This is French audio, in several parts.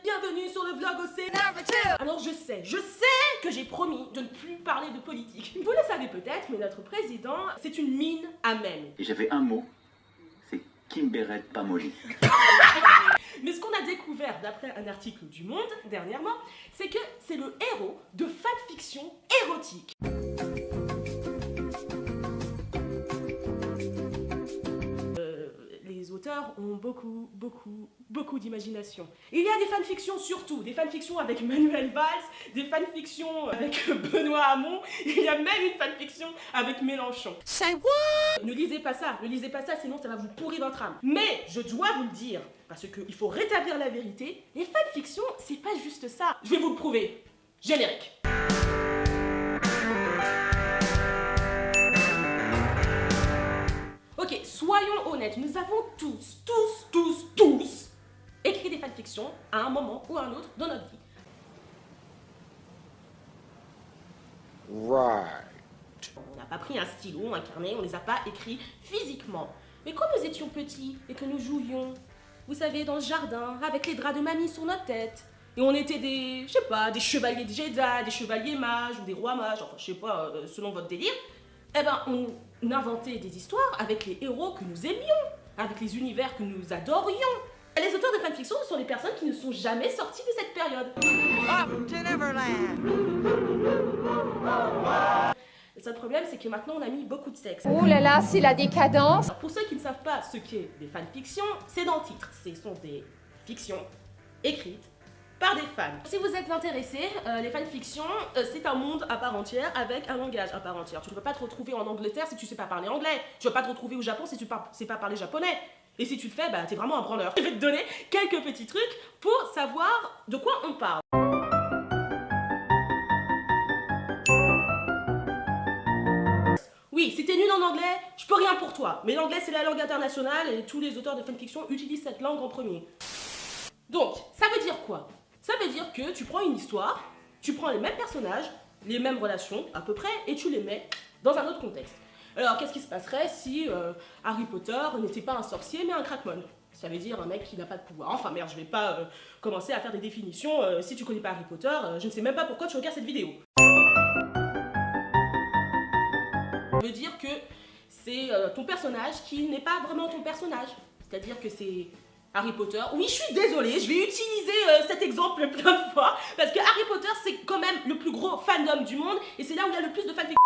bienvenue sur le vlog OC. Alors je sais que j'ai promis de ne plus parler de politique. Vous le savez peut-être, mais notre président, c'est une mine à mèmes. Et j'avais un mot, c'est Kimberet Pamoli. Mais ce qu'on a découvert d'après un article du Monde dernièrement, c'est que c'est le héros de fanfiction érotique. Les auteurs ont beaucoup d'imagination. Il y a des fanfictions surtout, des fanfictions avec Manuel Valls, des fanfictions avec Benoît Hamon, il y a même une fanfiction avec Mélenchon. Say what? Ne lisez pas ça, sinon ça va vous pourrir votre âme. Mais je dois vous le dire, parce qu'il faut rétablir la vérité, les fanfictions, c'est pas juste ça. Je vais vous le prouver. Générique. Ok, soyons honnêtes, nous avons tous écrit des fanfictions à un moment ou à un autre dans notre vie. Right. On n'a pas pris un stylo, un carnet, on les a pas écrits physiquement. Mais quand nous étions petits et que nous jouions, vous savez, dans le jardin, avec les draps de mamie sur notre tête, et on était des, je sais pas, des chevaliers de Jedi, des chevaliers mages ou des rois mages, enfin je sais pas, selon votre délire, eh ben on inventait des histoires avec les héros que nous aimions, avec les univers que nous adorions. Et les auteurs de fanfiction sont les personnes qui ne sont jamais sorties de cette période. Up to Neverland. Le seul problème, c'est que maintenant on a mis beaucoup de sexe. Oh là là, c'est la décadence. Alors, pour ceux qui ne savent pas ce qu'est des fanfictions, c'est dans le titre. Ce sont des fictions écrites par des fans. Si vous êtes intéressés, les fanfictions, c'est un monde à part entière avec un langage à part entière. Tu ne peux pas te retrouver en Angleterre si tu sais pas parler anglais. Tu ne vas pas te retrouver au Japon si tu sais pas parler japonais. Et si tu le fais, bah t'es vraiment un branleur. Je vais te donner quelques petits trucs pour savoir de quoi on parle. Oui, si t'es nul en anglais, je peux rien pour toi. Mais l'anglais, c'est la langue internationale et tous les auteurs de fanfiction utilisent cette langue en premier. Donc, ça veut dire quoi? Ça veut dire que tu prends une histoire, tu prends les mêmes personnages, les mêmes relations à peu près, et tu les mets dans un autre contexte. Alors, qu'est-ce qui se passerait si Harry Potter n'était pas un sorcier mais un crackmon? Ça veut dire un mec qui n'a pas de pouvoir. Enfin merde, je vais pas commencer à faire des définitions. Si tu connais pas Harry Potter, je ne sais même pas pourquoi tu regardes cette vidéo. Ça veut dire que c'est ton personnage qui n'est pas vraiment ton personnage. C'est-à-dire que c'est Harry Potter. Oui, je suis désolée, je vais utiliser cet exemple plein de fois, parce que Harry Potter, c'est quand même le plus gros fandom du monde, et c'est là où il y a le plus de fanfiction.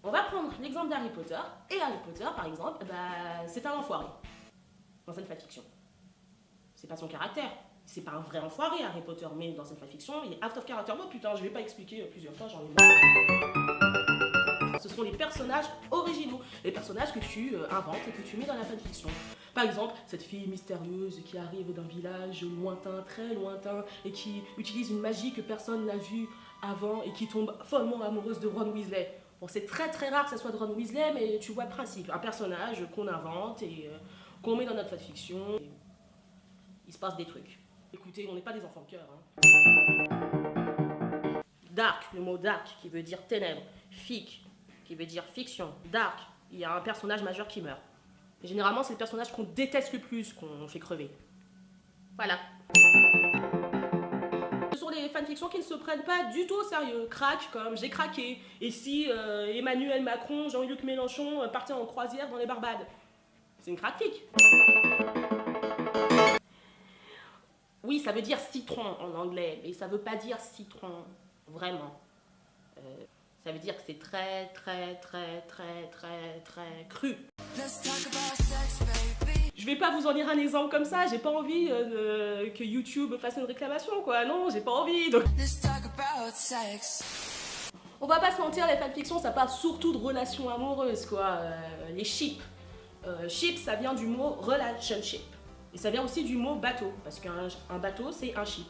On va prendre l'exemple d'Harry Potter, et Harry Potter, par exemple, bah, c'est un enfoiré. Dans une fanfiction. C'est pas son caractère. C'est pas un vrai enfoiré, Harry Potter, mais dans cette fanfiction, il est out of character. Oh putain, je vais pas expliquer plusieurs fois, j'en ai marre. Ce sont les personnages originaux, les personnages que tu inventes et que tu mets dans la fanfiction. Par exemple, cette fille mystérieuse qui arrive d'un village lointain, très lointain, et qui utilise une magie que personne n'a vue avant et qui tombe follement amoureuse de Ron Weasley. Bon, c'est très rare que ça soit de Ron Weasley, mais tu vois le principe. Un personnage qu'on invente et qu'on met dans notre fanfiction. Il se passe des trucs. Écoutez, on n'est pas des enfants de cœur. Hein. Dark, le mot dark qui veut dire ténèbres. Fic qui veut dire fiction. Dark, il y a un personnage majeur qui meurt. Et généralement, c'est le personnage qu'on déteste le plus qu'on fait crever. Voilà. Ce sont les fanfictions qui ne se prennent pas du tout au sérieux. Crack comme j'ai craqué. Et si Emmanuel Macron, Jean-Luc Mélenchon partaient en croisière dans les Barbades. C'est une crackfic. Oui, ça veut dire citron en anglais, mais ça veut pas dire citron, vraiment. Ça veut dire que c'est très cru. Je vais pas vous en dire un exemple comme ça, j'ai pas envie que YouTube fasse une réclamation, quoi. Non, j'ai pas envie. Donc... On va pas se mentir, les fanfictions, ça parle surtout de relations amoureuses, quoi. Les ships. Ship, ça vient du mot relationship. Et ça vient aussi du mot bateau, parce qu'un bateau, c'est un ship.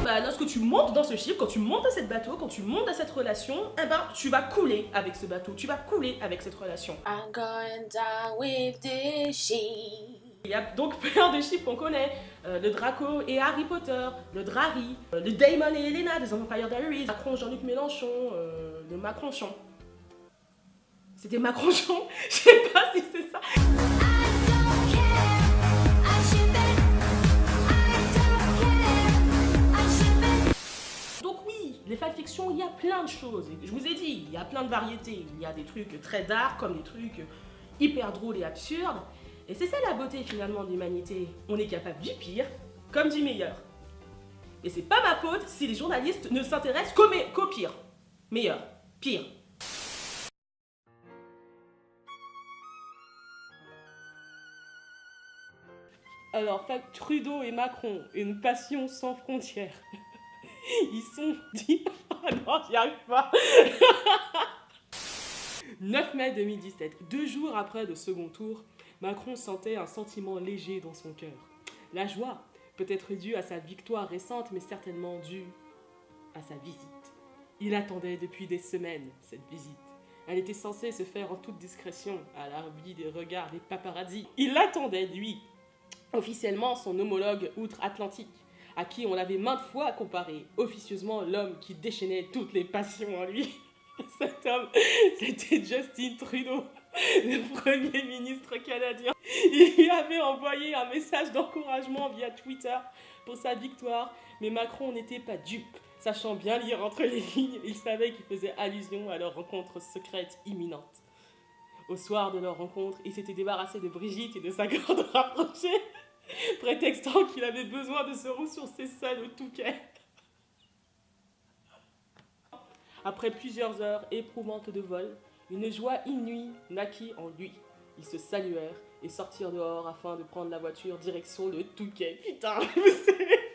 Bah, lorsque tu montes dans ce ship, quand tu montes à cette bateau, quand tu montes à cette relation, eh ben, tu vas couler avec ce bateau, tu vas couler avec cette relation. I'm going down with the ship. Il y a donc plein de ships qu'on connaît, le Draco et Harry Potter, le Drarry, le Damon et Elena des Vampire Diaries, Macron, Jean-Luc Mélenchon, le Macronchon. C'était Macronchon, je sais pas si c'est ça. Donc oui, les fanfictions, il y a plein de choses. Je vous ai dit, il y a plein de variétés. Il y a des trucs très dark comme des trucs hyper drôles et absurdes. Et c'est ça la beauté finalement de l'humanité. On est capable du pire comme du meilleur. Et c'est pas ma faute si les journalistes ne s'intéressent qu'au pire. Meilleur, pire. Alors, Trudeau et Macron, une passion sans frontières. Ils sont dit... Oh non, j'y arrive pas. 9 mai 2017, 2 jours après le second tour, Macron sentait un sentiment léger dans son cœur. La joie, peut-être due à sa victoire récente, mais certainement due à sa visite. Il attendait depuis des semaines cette visite. Elle était censée se faire en toute discrétion, à l'abri des regards des paparazzis. Il attendait, lui, officiellement son homologue outre-Atlantique, à qui on l'avait maintes fois comparé, officieusement l'homme qui déchaînait toutes les passions en lui. Cet homme, c'était Justin Trudeau, le Premier ministre canadien. Il lui avait envoyé un message d'encouragement via Twitter pour sa victoire, mais Macron n'était pas dupe. Sachant bien lire entre les lignes, il savait qu'il faisait allusion à leur rencontre secrète imminente. Au soir de leur rencontre, il s'était débarrassé de Brigitte et de sa garde rapprochée, prétextant qu'il avait besoin de se ressourcer seul au Touquet. Après plusieurs heures éprouvantes de vol, une joie inouïe naquit en lui. Ils se saluèrent et sortirent dehors afin de prendre la voiture direction le Touquet. Putain, vous savez...